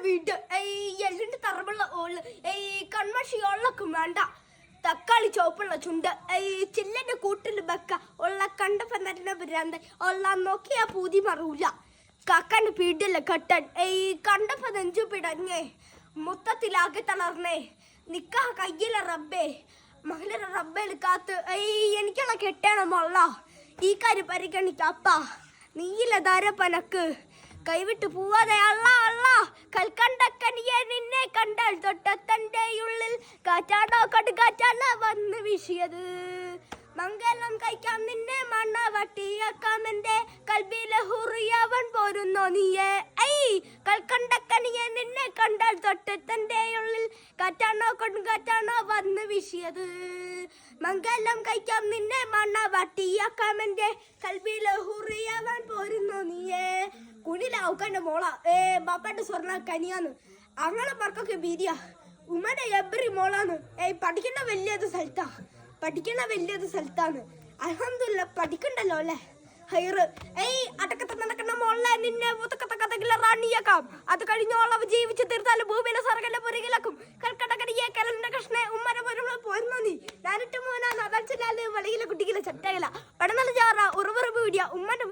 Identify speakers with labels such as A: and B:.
A: വീട് എല്ലിന്റെ തറവുള്ള ഓള് കൺമഷിയോളൊക്കെ വേണ്ട തക്കാളി ചോപ്പുള്ള ചുണ്ട് ചില്ലന്റെ കൂട്ടിൽ വെക്ക ഉള്ള കണ്ടപ്പോ നല്ല ഭ്രാന്ത് ഉള്ള നോക്കിയാ പൂതി മറൂല കാക്കാന്റെ പീടില്ല കട്ടൻ കണ്ടപ്പോ നെഞ്ചു പിടഞ്ഞേ മൊത്തത്തിലാകെ തളർന്നേ നിക്കാ കയ്യിലെ റബ്ബേ മകളുടെ റബ്ബേൽ കാത്ത് എനിക്കുള്ള കെട്ടണമല്ല ഈ കാര്യം പരിഗണിക്കപ്പ നീയില്ല ധാരപ്പനക്ക് കൈവിട്ട് പോവാതെ അല്ല അല്ല കൽക്കണ്ടക്കനിയെ നിന്നെ കണ്ടാൽ തൊട്ടത്തൻ്റെ ഉള്ളിൽ കാറ്റാടോ കടുകാറ്റാണ് വന്ന് വീശിയത് മംഗലം കഴിക്കാം നിന്നെ മണ്ണ വട്ടിയാക്കാം എന്റെ കൽബിലെ ഹുറിയവൻ പോരുന്നോ നീയെ കൽക്കണ്ടക്കനിയെ നിന്നെ കണ്ടാൽ തൊട്ടത്തൻ്റെ ഉള്ളിൽ കാറ്റാണോ കൊടുങ്കാറ്റാണോ വന്ന് വീശിയത് മംഗലം കഴിക്കാം നിന്നെ മണ്ണ വട്ടിയാക്കാം എന്റെ കൽബിലെ ഹുറിയവൻ പോരുന്നോ നീയെ കുണിലാവുക്കാൻ്റെ മോള ബാപ്പാന്റെ സ്വർണ്ണ കനിയാന്ന് അങ്ങനെ മർക്കൊക്കെ ബീരിയ ഉമ്മനെ എബ്രി മോളാന്ന് പഠിക്കുന്ന വലിയത് സ്ഥലത്താണ് അൽഹംദുലില്ലാ പഠിക്കണ്ടല്ലോ അല്ലേ ഹൈറ് അടക്കത്തെ നടക്കുന്ന മോളെ നിന്നെ റാണിയാക്കാം അത് കഴിഞ്ഞോളവ് ജീവിച്ച് തീർത്താലും ഭൂമിയിലെ സ്വർഗ്ഗന്റെ പുറകിലാക്കും കൽക്കടക്കടിയെ കലന്റെ കഷ്ണെ ഉമ്മനെ പോരുന്നോ നീ ഞാനിട്ട് മോനാണ് അതടിച്ചാല് വളിയിലെ കുട്ടികളെ ചട്ടയില പടന്നല്ല ചാറ ഉറവുറവ് വീടിയ ഉമ്മന്റെ